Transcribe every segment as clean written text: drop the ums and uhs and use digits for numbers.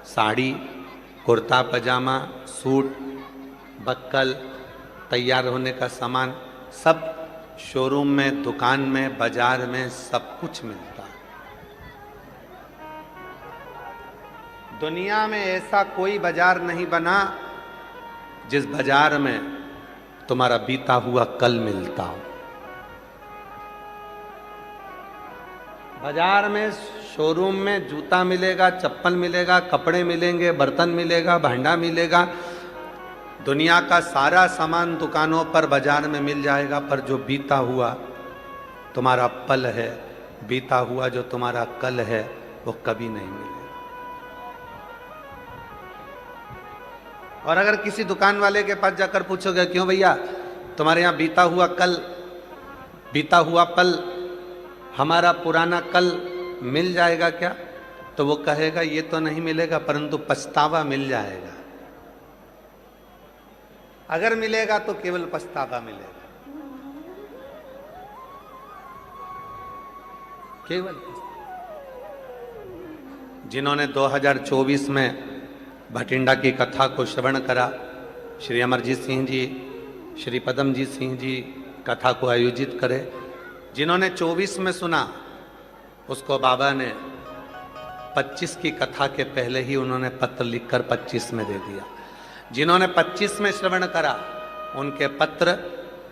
साड़ी, कुर्ता पजामा, suit, buckle, तैयार होने का सामान सब शोरूम में, दुकान में, बाजार में सब कुछ मिलता है। दुनिया में ऐसा कोई बाजार नहीं बना जिस बाजार में तुम्हारा बीता हुआ कल मिलता हो। बाजार में, शोरूम में जूता मिलेगा, चप्पल मिलेगा, कपड़े मिलेंगे, बर्तन मिलेगा, भांडा मिलेगा, दुनिया का सारा सामान दुकानों पर, बाजार में मिल जाएगा, पर जो बीता हुआ तुम्हारा पल है, बीता हुआ जो तुम्हारा कल है, वो कभी नहीं मिलेगा। और अगर किसी दुकान वाले के पास जाकर पूछोगे, क्यों भैया तुम्हारे यहाँ बीता हुआ कल, बीता हुआ पल, हमारा पुराना कल मिल जाएगा क्या? तो वो कहेगा ये तो नहीं मिलेगा, परंतु पछतावा मिल जाएगा। अगर मिलेगा तो केवल पछतावा मिलेगा, केवल। जिन्होंने 2024 में भटिंडा की कथा को श्रवण करा, श्री अमरजीत सिंह जी, श्री पदमजीत सिंह जी कथा को आयोजित करे, जिन्होंने 24 में सुना, उसको बाबा ने 25 की कथा के पहले ही उन्होंने पत्र लिखकर 25 में दे दिया। जिन्होंने 25 में श्रवण करा, उनके पत्र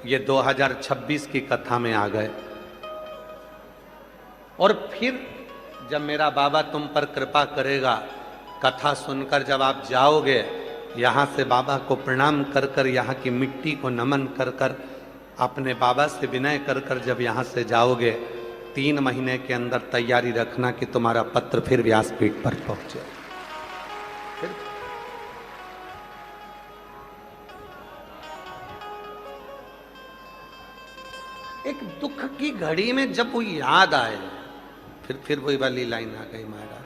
ये 2026 की कथा में आ गए। और फिर जब मेरा बाबा तुम पर कृपा करेगा, कथा सुनकर जब आप जाओगे, यहाँ से बाबा को प्रणाम कर कर, यहाँ की मिट्टी को नमन कर कर, अपने बाबा से विनय कर कर जब यहाँ से जाओगे, 3 महीने के अंदर तैयारी रखना कि तुम्हारा पत्र फिर व्यासपीठ पर पहुंचे। एक दुख की घड़ी में जब वो याद आए, फिर वही वाली लाइन आ गई महाराज,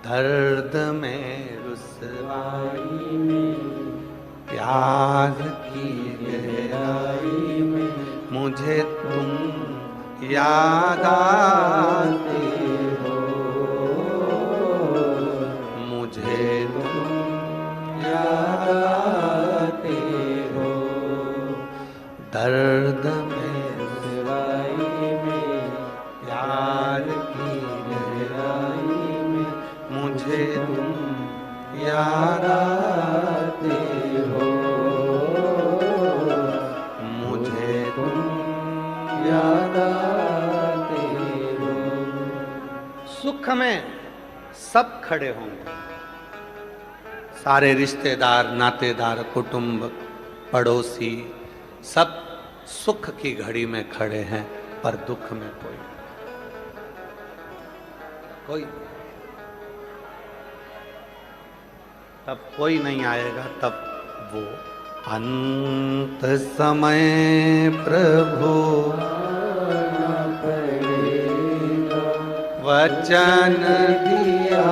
दर्द में, रुसवाई में, प्यार की गहराई में मुझे तुम याद आते हो, मुझे तुम याद आते हो, दर्द में, रुसवाई में, प्यार की गहराई में मुझे तुम याद आते हो, मुझे तुम याद आते हो। सुख में सब खड़े होंगे, सारे रिश्तेदार, नातेदार, कुटुंब, पड़ोसी सब सुख की घड़ी में खड़े हैं, पर दुख में कोई तब कोई नहीं आएगा। तब वो अंत समय प्रभु वचन दिया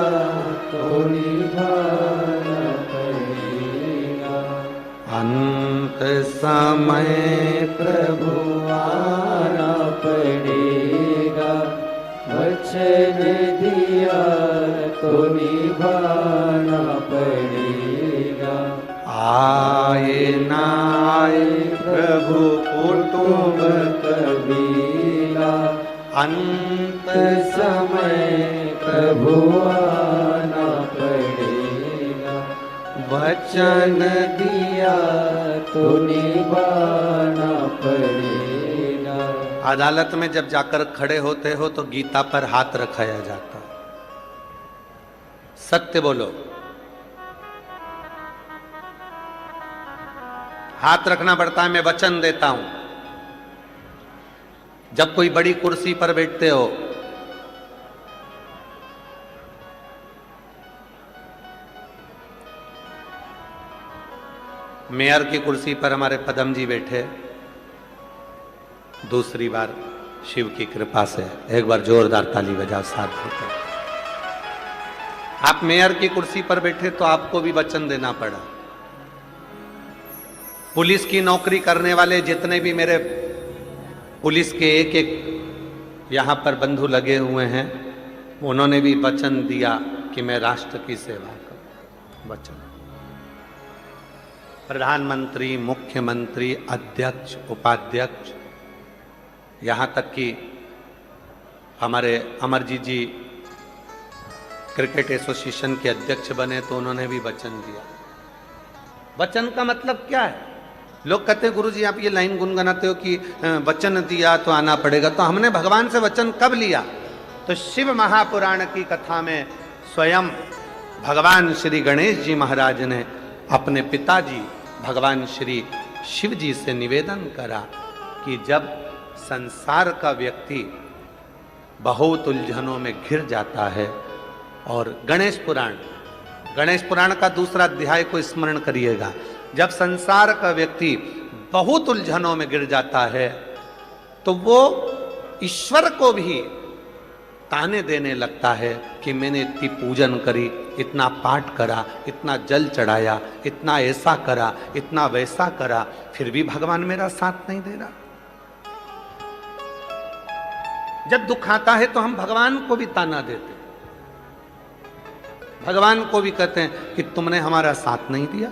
तो निभाना पड़ेगा, अंत समय प्रभु आना पड़ेगा, वचन दिया तो निभाना पड़ेगा, आए ना आए प्रभु कुटुंब कबीला, अंत समय प्रभु आना पड़ेगा, वचन दिया तो निभाना पड़ेगा। अदालत में जब जाकर खड़े होते हो तो गीता पर हाथ रखाया जाता, सत्य बोलो, हाथ रखना पड़ता है। मैं वचन देता हूं, जब कोई बड़ी कुर्सी पर बैठते हो, मेयर की कुर्सी पर हमारे पदम जी बैठे, दूसरी बार शिव की कृपा से, एक बार जोरदार ताली बजाओ साथ होते। आप मेयर की कुर्सी पर बैठे तो आपको भी वचन देना पड़ा। पुलिस की नौकरी करने वाले जितने भी मेरे पुलिस के एक एक यहाँ पर बंधु लगे हुए हैं, उन्होंने भी वचन दिया कि मैं राष्ट्र की सेवा करूं। वचन प्रधानमंत्री, मुख्यमंत्री, अध्यक्ष, उपाध्यक्ष, यहाँ तक कि हमारे अमरजीत जी क्रिकेट एसोसिएशन के अध्यक्ष बने तो उन्होंने भी वचन दिया। वचन का मतलब क्या है? लोग कहते हैं गुरुजी आप ये लाइन गुनगुनाते हो कि वचन दिया तो आना पड़ेगा, तो हमने भगवान से वचन कब लिया? तो शिव महापुराण की कथा में स्वयं भगवान श्री गणेश जी महाराज ने अपने पिताजी भगवान श्री शिव जी से निवेदन करा कि जब संसार का व्यक्ति बहुत उलझनों में घिर जाता है, और गणेश पुराण का दूसरा अध्याय को स्मरण करिएगा, जब संसार का व्यक्ति बहुत उलझनों में गिर जाता है तो वो ईश्वर को भी ताने देने लगता है कि मैंने इतनी पूजन करी, इतना पाठ करा, इतना जल चढ़ाया, इतना ऐसा करा, इतना वैसा करा, फिर भी भगवान मेरा साथ नहीं दे रहा। जब दुख आता है तो हम भगवान को भी ताना देते हैं, भगवान को भी कहते हैं कि तुमने हमारा साथ नहीं दिया,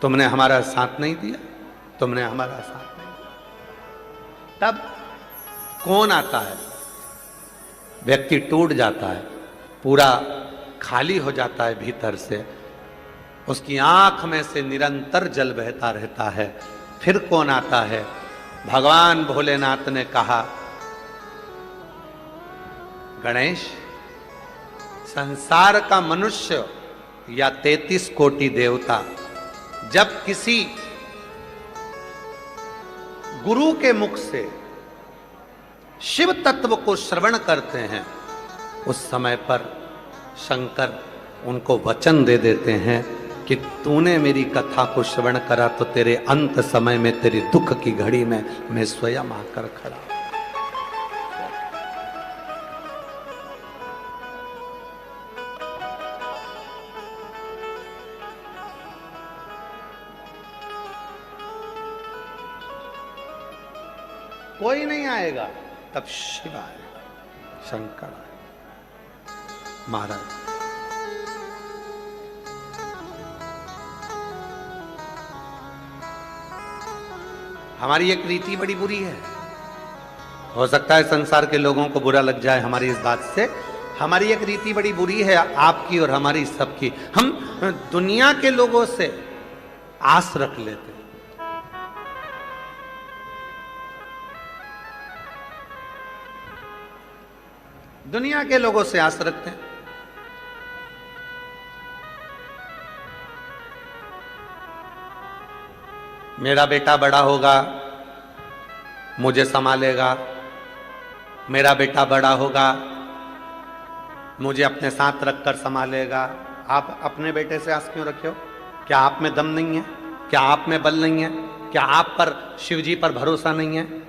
तुमने हमारा साथ नहीं दिया, तुमने हमारा साथ नहीं दिया। तब कौन आता है? व्यक्ति टूट जाता है, पूरा खाली हो जाता है भीतर से, उसकी आंख में से निरंतर जल बहता रहता है। फिर कौन आता है? भगवान भोलेनाथ ने कहा, गणेश, संसार का मनुष्य या 33 कोटि देवता जब किसी गुरु के मुख से शिव तत्व को श्रवण करते हैं, उस समय पर शंकर उनको वचन दे देते हैं कि तूने मेरी कथा को श्रवण करा तो तेरे अंत समय में, तेरे दुख की घड़ी में मैं स्वयं आकर खड़ा। कोई नहीं आएगा, तब शिव आएगा, शंकर आएगा, महाराज। हमारी एक रीति बड़ी बुरी है, हो सकता है संसार के लोगों को बुरा लग जाए हमारी इस बात से। हमारी एक रीति बड़ी बुरी है, आपकी और हमारी सबकी। हम दुनिया के लोगों से आस रख लेते हैं। दुनिया के लोगों से आस रखते हैं। मेरा बेटा बड़ा होगा, मुझे संभालेगा, मेरा बेटा बड़ा होगा, मुझे अपने साथ रखकर संभालेगा। आप अपने बेटे से आस क्यों रखे हो? क्या आप में दम नहीं है? क्या आप में बल नहीं है? क्या आप पर शिव जी पर भरोसा नहीं है?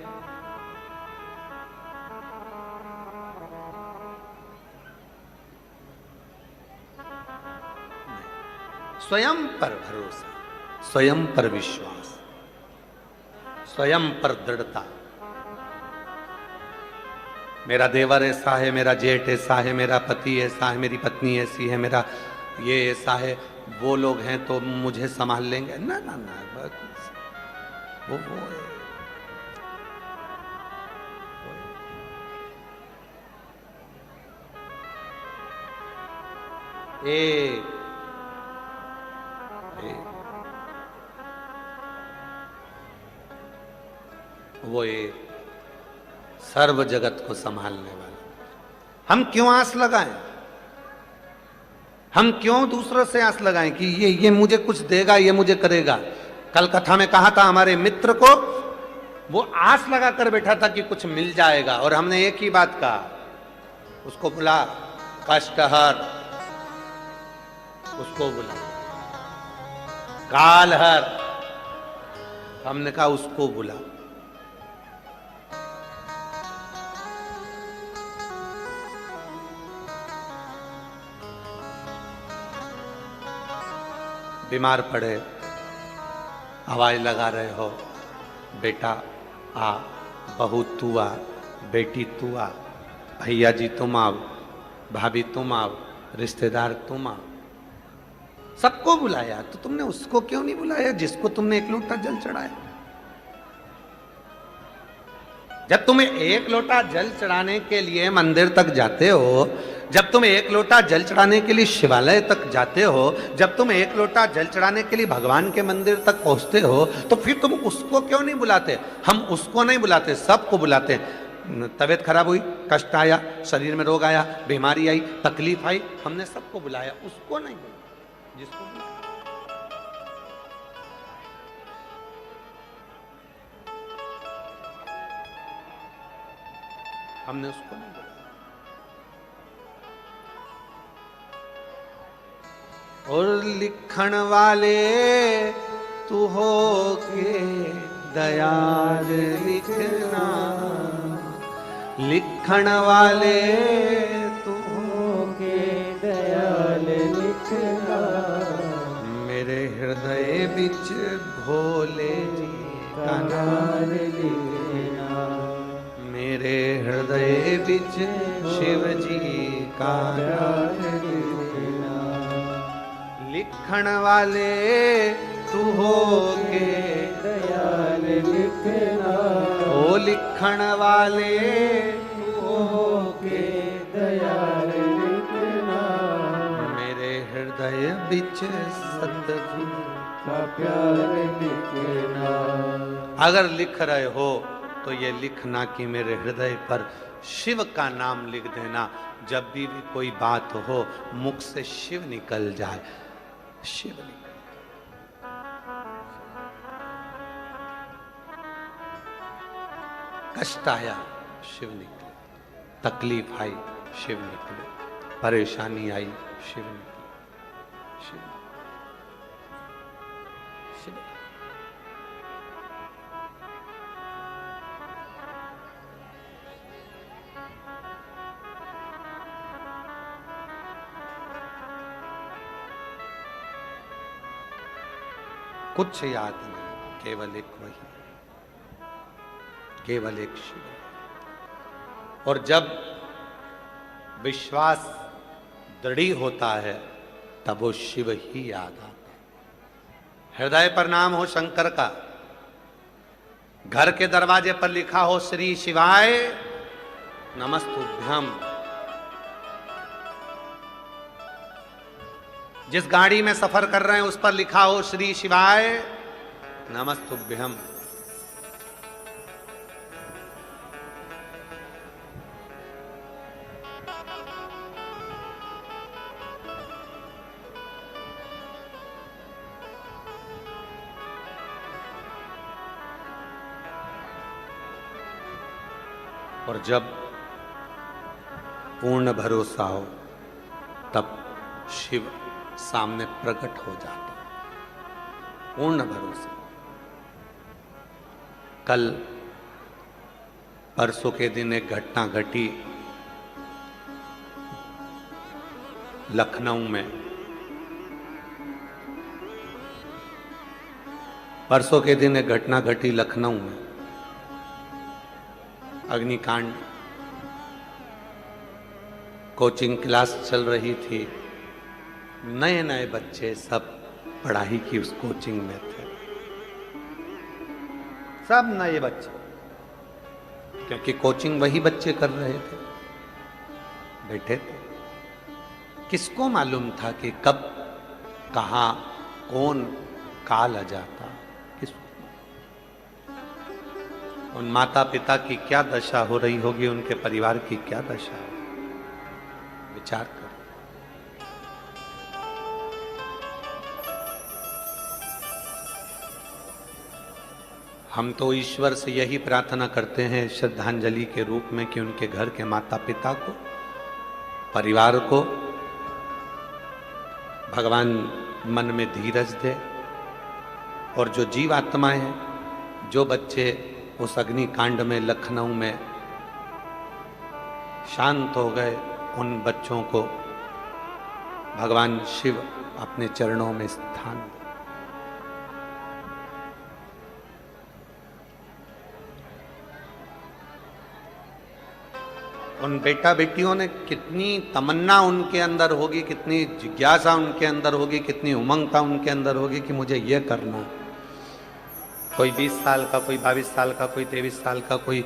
स्वयं पर भरोसा, स्वयं पर विश्वास, स्वयं पर दृढ़ता। मेरा देवर ऐसा है, मेरा जेठ ऐसा है, मेरा पति ऐसा है, मेरी पत्नी ऐसी है, मेरा ये ऐसा है, वो लोग हैं तो मुझे संभाल लेंगे। ना ना ना, वो वो एक सर्व जगत को संभालने वाला। हम क्यों आस लगाएं? हम क्यों दूसरों से आस लगाएं कि ये मुझे कुछ देगा, ये मुझे करेगा? कल कथा में कहा था हमारे मित्र को, वो आस लगा कर बैठा था कि कुछ मिल जाएगा, और हमने एक ही बात कहा, उसको बुला कष्टहर, उसको बुला कालहर, हमने कहा उसको बुला। बीमार पड़े, आवाज लगा रहे हो, बेटा आ, बहू तू आ, बेटी तू आ, भैया जी तुम आओ, भाभी तुम आओ, रिश्तेदार तुम आओ, सबको बुलाया। तो तुमने उसको क्यों नहीं बुलाया जिसको तुमने एक लोटा जल चढ़ाया? जब तुम एक लोटा जल चढ़ाने के लिए मंदिर तक जाते हो, जब तुम एक लोटा जल चढ़ाने के लिए शिवालय तक जाते हो, जब तुम एक लोटा जल चढ़ाने के लिए भगवान के मंदिर तक पहुंचते हो, तो फिर तुम उसको क्यों नहीं बुलाते? हम उसको नहीं बुलाते, सबको बुलाते हैं। तबीयत खराब हुई, कष्ट आया, शरीर में रोग आया, बीमारी आई, तकलीफ आई, हमने सबको बुलाया, उसको नहीं बुलाया जिसको बुलाया। हमने उसको नहीं बुलाया। और लिखण वाले तू हो के दयाल लिखना, लिखण वाले तू हो के दयाल लिखना, मेरे हृदय बिच भोले जी का नाम लिखना, मेरे हृदय बिच शिव जी का नाम लिखना, लिखण वाले तू हो के दयाल लिखना, ओ लिखण वाले तू हो के दयाल लिखना, मेरे हृदय बिच सतगुरु का प्यार लिखना। अगर लिख रहे हो तो ये लिखना कि मेरे हृदय पर शिव का नाम लिख देना। जब भी कोई बात हो मुख से शिव निकल जाए, शिव निकल। कष्ट आया, शिव निकले, तकलीफ आई, शिव निकले, परेशानी आई, शिव निकले, शिव शिव। कुछ याद नहीं, केवल एक वही, केवल एक शिव। और जब विश्वास दृढ़ होता है तब वो शिव ही याद आता है। हृदय पर नाम हो शंकर का, घर के दरवाजे पर लिखा हो श्री शिवाय नमस्तुभ्यम, जिस गाड़ी में सफर कर रहे हैं उस पर लिखा हो श्री शिवाय नमस्तुभ्यम, और जब पूर्ण भरोसा हो तब शिव सामने प्रकट हो जाता है। पूर्ण भरोसा। कल परसों के दिन एक घटना घटी लखनऊ में। परसों के दिन एक घटना घटी लखनऊ में, अग्निकांड। कोचिंग क्लास चल रही थी, नए नए बच्चे सब पढ़ाई की उस कोचिंग में थे, सब नए बच्चे, क्योंकि कोचिंग वही बच्चे कर रहे थे, बैठे थे। किसको मालूम था कि कब कहां कौन काल आ जाता, उन माता पिता की क्या दशा हो रही होगी, उनके परिवार की क्या दशा है, विचार करो। हम तो ईश्वर से यही प्रार्थना करते हैं श्रद्धांजलि के रूप में कि उनके घर के माता पिता को, परिवार को भगवान मन में धीरज दे, और जो जीवात्माएं हैं, जो बच्चे उस अग्निकांड में लखनऊ में शांत हो गए, उन बच्चों को भगवान शिव अपने चरणों में स्थान दे। उन बेटा बेटियों ने कितनी तमन्ना उनके अंदर होगी, कितनी जिज्ञासा उनके अंदर होगी, कितनी उमंगता उनके अंदर होगी कि मुझे ये करना। कोई 20 साल का, कोई 22 साल का, कोई 23 साल का, कोई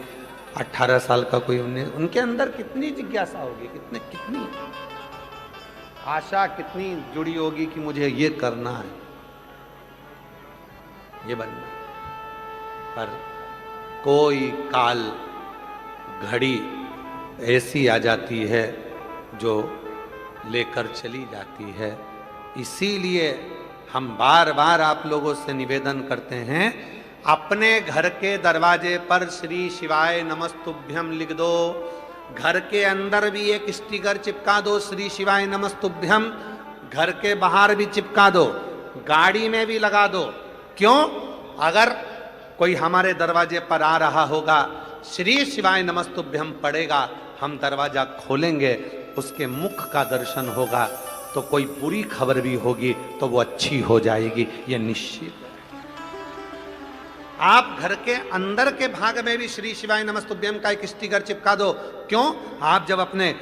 18 साल का, कोई 19। उनके अंदर कितनी जिज्ञासा होगी, कितनी आशा कितनी जुड़ी होगी कि मुझे ये करना है, ये बनना। पर कोई काल घड़ी ऐसी आ जाती है जो लेकर चली जाती है। इसीलिए हम बार बार आप लोगों से निवेदन करते हैं, अपने घर के दरवाजे पर श्री शिवाय नमस्तुभ्यम लिख दो। घर के अंदर भी एक स्टिकर चिपका दो, श्री शिवाय नमस्तुभ्यम। घर के बाहर भी चिपका दो, गाड़ी में भी लगा दो। क्यों? अगर कोई हमारे दरवाजे पर आ रहा होगा, श्री शिवाय नमस्तुभ्यम पड़ेगा, हम दरवाजा खोलेंगे, उसके मुख का दर्शन होगा, तो कोई बुरी खबर भी होगी तो वो अच्छी हो जाएगी, ये निश्चित है। आप घर के अंदर के भाग में भी श्री शिवाय नमस्तुभ्यम का एक स्टिकर चिपका दो। क्यों? आप जब अपने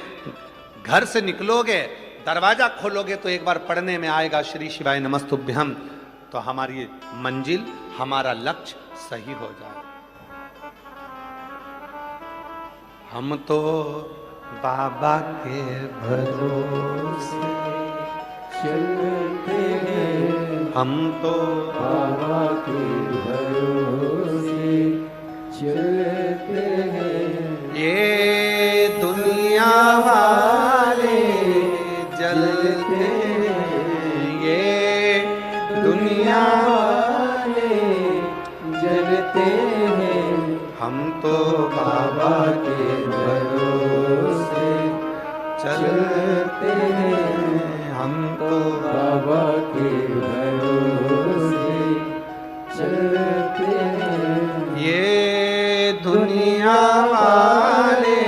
घर से निकलोगे, दरवाजा खोलोगे, तो एक बार पढ़ने में आएगा श्री शिवाय नमस्तुभ्यम, तो हमारी मंजिल, हमारा लक्ष्य सही हो जाए। हम तो बाबा के भरोसे चलते हैं, हम तो बाबा के भरोसे चलते हैं। ये दुनिया वाले जलते हैं, ये दुनिया वाले जलते हैं, हम तो बाबा के भरोसे चलते हैं, हम तो बाबा के भरोसे चलते हैं। ये दुनिया वाले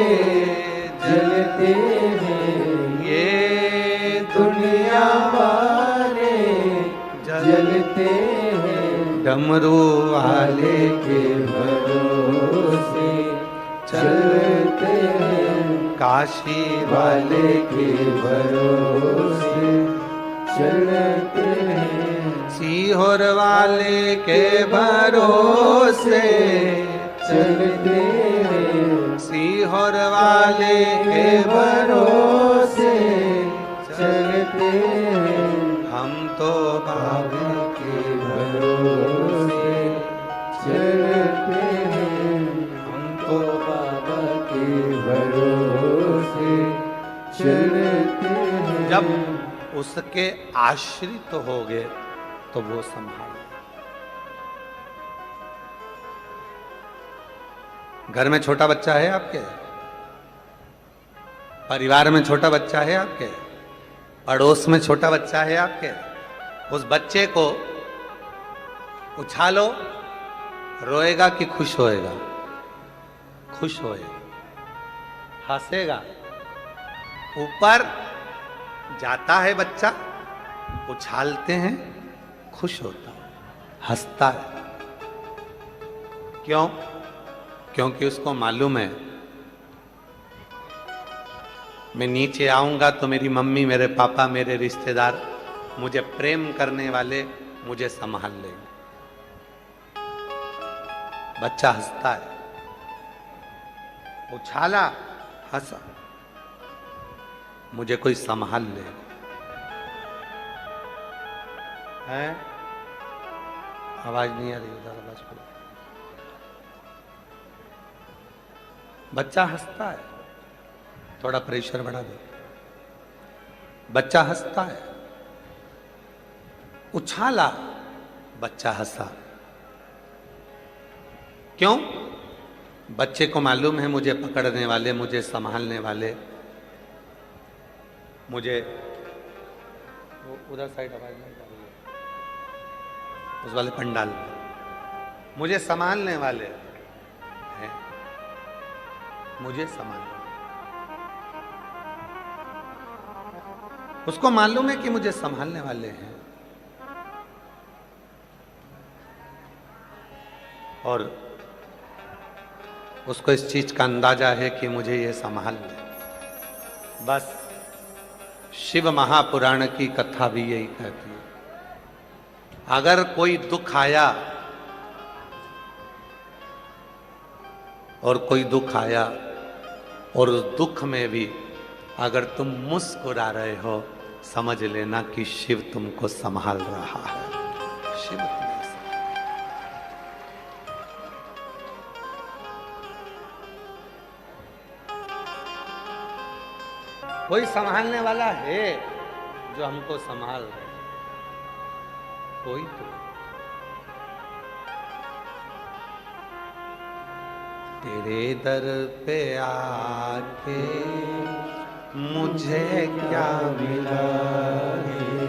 जलते हैं, ये दुनिया वाले जलते हैं, डमरू वाले के भरोसे चलते हैं, काशी वाले के भरोसे चलते हैं, सीहोर वाले के भरोसे चलते हैं, सीहोर वाले के भरोसे चलते हैं, हम तो बाबा के भरोसे चलते हैं, हम तो बाबा के भरोसे चलते हैं। जब उसके आश्रित हो गए तो वो संभाल। घर में छोटा बच्चा है आपके, परिवार में छोटा बच्चा है आपके, पड़ोस में छोटा बच्चा है आपके, उस बच्चे को उछालो, रोएगा कि खुश होएगा? खुश होएगा, हंसेगा। ऊपर जाता है बच्चा, उछालते हैं, खुश होता है, हंसता है। क्यों? क्योंकि उसको मालूम है मैं नीचे आऊंगा तो मेरी मम्मी, मेरे पापा, मेरे रिश्तेदार, मुझे प्रेम करने वाले मुझे संभाल लेंगे। बच्चा हंसता है, उछाला, हंसा, मुझे कोई संभाल ले है। आवाज नहीं आ रही, उधर आवाज करो। बच्चा हंसता है, थोड़ा प्रेशर बढ़ा दो। बच्चा हंसता है, उछाला, बच्चा हंसा। क्यों? बच्चे को मालूम है मुझे पकड़ने वाले, मुझे संभालने वाले, मुझे उधर साइड आवाज नहीं आ रही है, उस वाले पंडाल में मुझे संभालने वाले हैं, मुझे संभालने। उसको मालूम है कि मुझे संभालने वाले हैं, और उसको इस चीज का अंदाजा है कि मुझे ये संभाल ले। बस शिव महापुराण की कथा भी यही कहती है, अगर कोई दुख आया और कोई दुख आया और उस दुख में भी अगर तुम मुस्कुरा रहे हो, समझ लेना कि शिव तुमको संभाल रहा है। शिव तुम्हें कोई संभालने वाला है जो हमको संभाल रहे, कोई तो। तेरे दर पे आके मुझे क्या मिला है,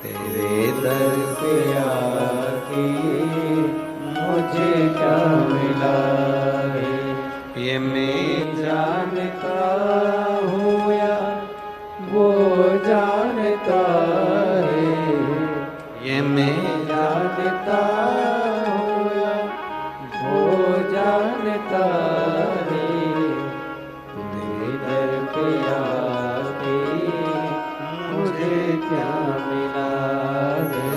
तेरे दर पे आके मुझे क्या मिला है, ये मैं जानता हूँ या वो जानता है, ये मैं जानता हूँ या वो जानता है, तेरे दर पे आके मुझे क्या मिला है।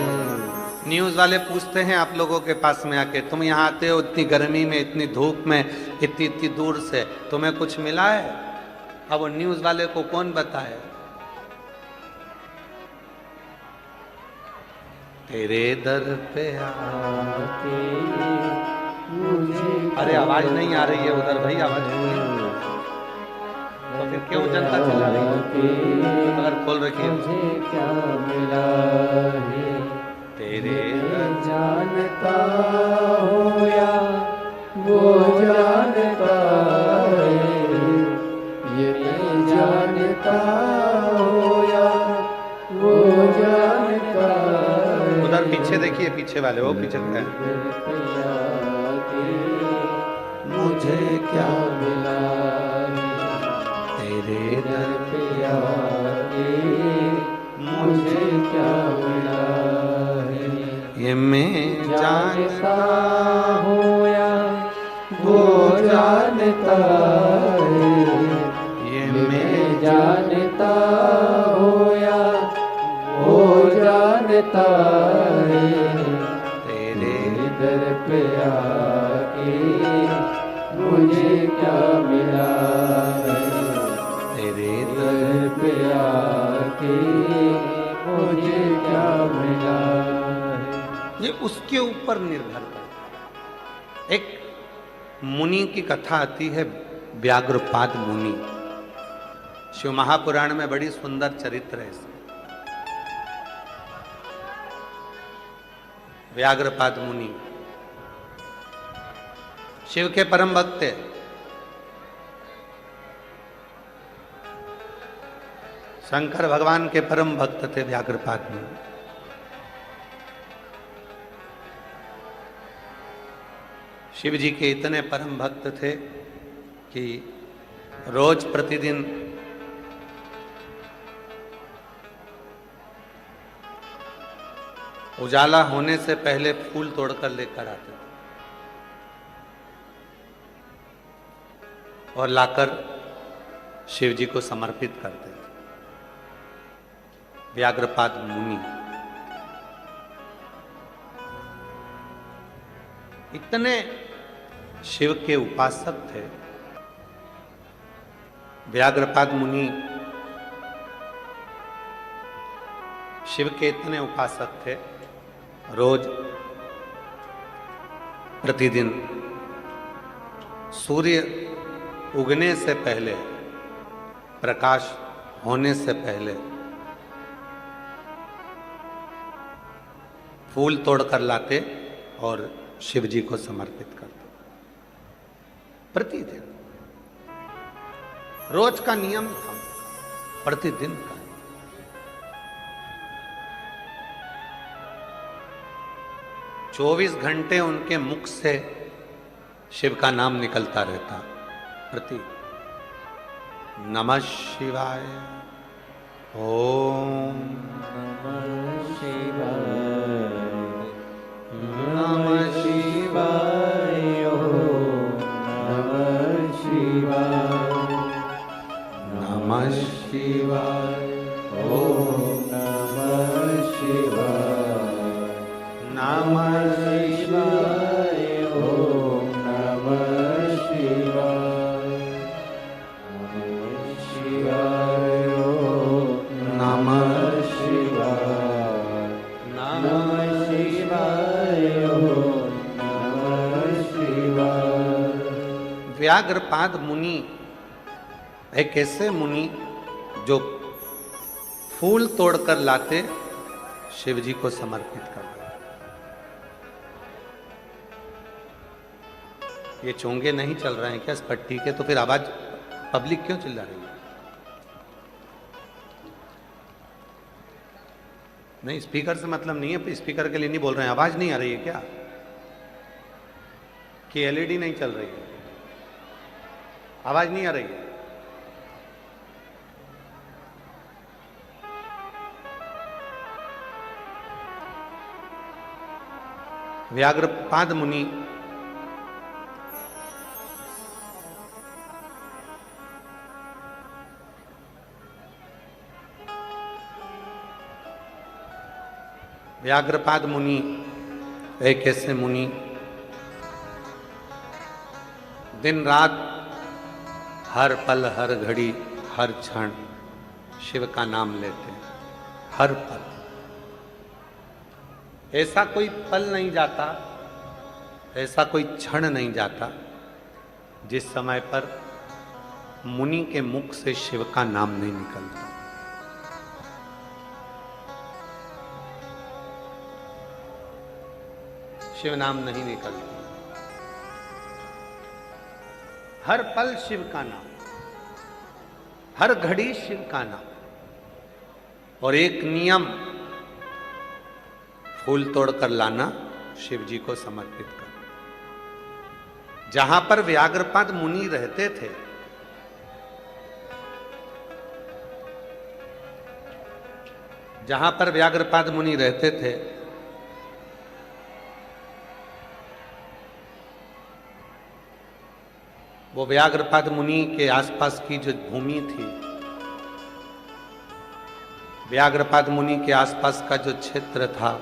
न्यूज़ वाले पूछते हैं आप लोगों के पास में आके, तुम यहाँ आते हो इतनी गर्मी में, इतनी धूप में, इतनी इतनी दूर से, तुम्हें कुछ मिला है? अब वो न्यूज़ वाले को कौन बताए? तेरे दर पे आके मुझे अरे आवाज नहीं आ रही है उधर भाई, आवाज खोलिए। तो फिर क्यों जनता चिल्ला रही है? अगर खोल रखिए। मुझे क्या मिला है, तेरे जानता हो या वो जानता है, ये मैं जानता हो या वो जानता है। उधर पीछे देखिए, पीछे वाले वो पीछे है। मुझे क्या मिला है, तेरे दर पे आके मुझे क्या मिला है, ये मैं जानता हूँ या वो जानता है, ये मैं मैं जानता हूँ या वो जानता है, तेरे दर पे आके मुझे क्या मिला है, तेरे दर पे आके मुझे क्या मिला है। ये उसके ऊपर निर्भर करता है। एक मुनि की कथा आती है, व्याघ्रपाद मुनि। शिव महापुराण में बड़ी सुंदर चरित्र है इसमें। व्याघ्रपाद मुनि शिव के परम भक्त थे। शंकर भगवान के परम भक्त थे व्याघ्रपाद मुनि। शिव जी के इतने परम भक्त थे कि रोज प्रतिदिन उजाला होने से पहले फूल तोड़कर लेकर आते थे और लाकर शिव जी को समर्पित करते थे। व्याघ्रपाद मुनि इतने शिव के उपासक थे। व्याघ्रपाद मुनि शिव के इतने उपासक थे, रोज प्रतिदिन सूर्य उगने से पहले, प्रकाश होने से पहले फूल तोड़कर लाते और शिव जी को समर्पित करते। प्रतिदिन रोज का नियम था, प्रतिदिन का। चौबीस घंटे उनके मुख से शिव का नाम निकलता रहता। प्रति नमः शिवाय, ओम नमः शिवाय, नमः शिवाय, ओम नमः शिवाय, नमः नमः शिवाय। ओम नमः शिवाय। नमः शिवाय। ओम नमः शिवाय। नमः शिवाय। ओम नमः शिवाय। नमः शिवाय। ओम नमः शिवाय। व्याघ्रपाद मुनि एक ऐसे मुनि जो फूल तोड़कर लाते शिव जी को समर्पित करते। ये चोंगे नहीं चल रहे हैं क्या इस पट्टी के? तो फिर आवाज पब्लिक क्यों चिल्ला रही है? नहीं, स्पीकर से मतलब नहीं है, स्पीकर के लिए नहीं बोल रहे हैं। आवाज नहीं आ रही है क्या? कि एलईडी नहीं चल रही है? आवाज नहीं आ रही है? व्याघ्रपाद मुनि व्याघ्रपाद मुनि एक ऐसे मुनि दिन रात हर पल हर घड़ी हर क्षण शिव का नाम लेते हैं। हर पल, ऐसा कोई पल नहीं जाता, ऐसा कोई क्षण नहीं जाता जिस समय पर मुनि के मुख से शिव का नाम नहीं निकलता। शिव नाम नहीं निकलता। हर पल शिव का नाम, हर घड़ी शिव का नाम। और एक नियम, फूल तोड़कर लाना, शिव जी को समर्पित करना। जहां पर व्याघ्रपाद मुनि रहते थे, जहां पर व्याघ्रपाद मुनि रहते थे, वो व्याघ्रपाद मुनि के आसपास की जो भूमि थी, व्याघ्रपाद मुनि के आसपास का जो क्षेत्र था,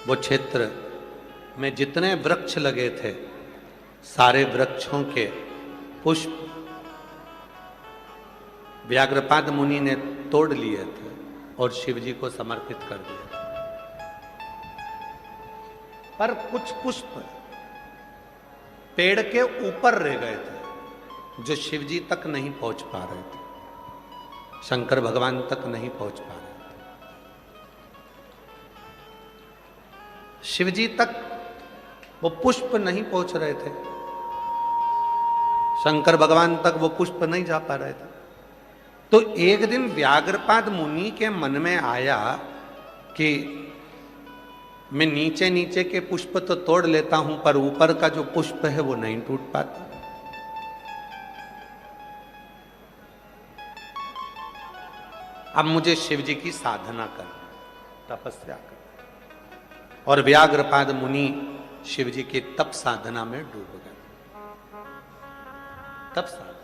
वो क्षेत्र में जितने वृक्ष लगे थे, सारे वृक्षों के पुष्प व्याघ्रपाद मुनि ने तोड़ लिए थे और शिव जी को समर्पित कर दिए। पर कुछ पुष्प पेड़ के ऊपर रह गए थे, जो शिव जी तक नहीं पहुंच पा रहे थे, शंकर भगवान तक नहीं पहुंच पा रहे थे। शिव जी तक वो पुष्प नहीं पहुंच रहे थे, शंकर भगवान तक वो पुष्प नहीं जा पा रहे थे। तो एक दिन व्याघ्रपाद मुनि के मन में आया कि मैं नीचे नीचे के पुष्प तो तोड़ लेता हूं, पर ऊपर का जो पुष्प है वो नहीं टूट पाता। अब मुझे शिव जी की साधना करनी, तपस्या करनी। और व्याघ्रपाद मुनि शिव जी की तप साधना में डूब गए। तप साधना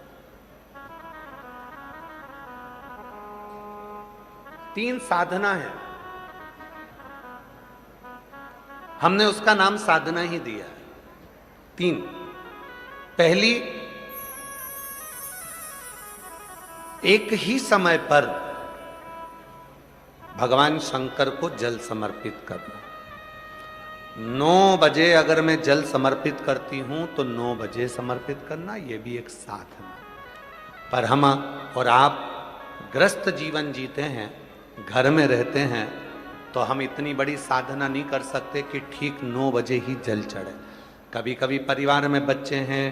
3 साधना है, हमने उसका नाम साधना ही दिया है। 3। पहली, एक ही समय पर भगवान शंकर को जल समर्पित करना। 9 बजे अगर मैं जल समर्पित करती हूं तो 9 बजे समर्पित करना, यह भी एक साधना। पर हम और आप ग्रस्त जीवन जीते हैं, घर में रहते हैं, तो हम इतनी बड़ी साधना नहीं कर सकते कि ठीक 9 बजे ही जल चढ़े। कभी कभी परिवार में बच्चे हैं,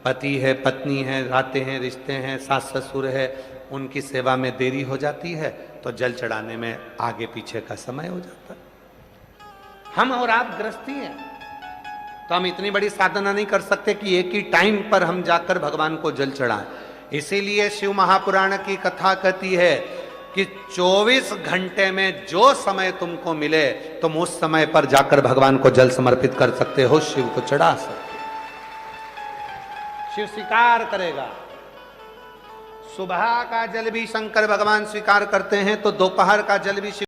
पति है, पत्नी है, रातें हैं, रिश्ते हैं, सास ससुर है, उनकी सेवा में देरी हो जाती है, तो जल चढ़ाने में आगे पीछे का समय हो जाता है। हम और आप गृहस्थी हैं, तो हम इतनी बड़ी साधना नहीं कर सकते कि एक ही टाइम पर हम जाकर भगवान को जल चढ़ाएं। इसीलिए शिव महापुराण की कथा कहती है कि 24 घंटे में जो समय तुमको मिले तुम उस समय पर जाकर भगवान को जल समर्पित कर सकते हो, शिव को चढ़ा सकते। शिव स्वीकार करेगा। सुबह का जल भी शंकर भगवान स्वीकार करते हैं, तो दोपहर का जल भी शिव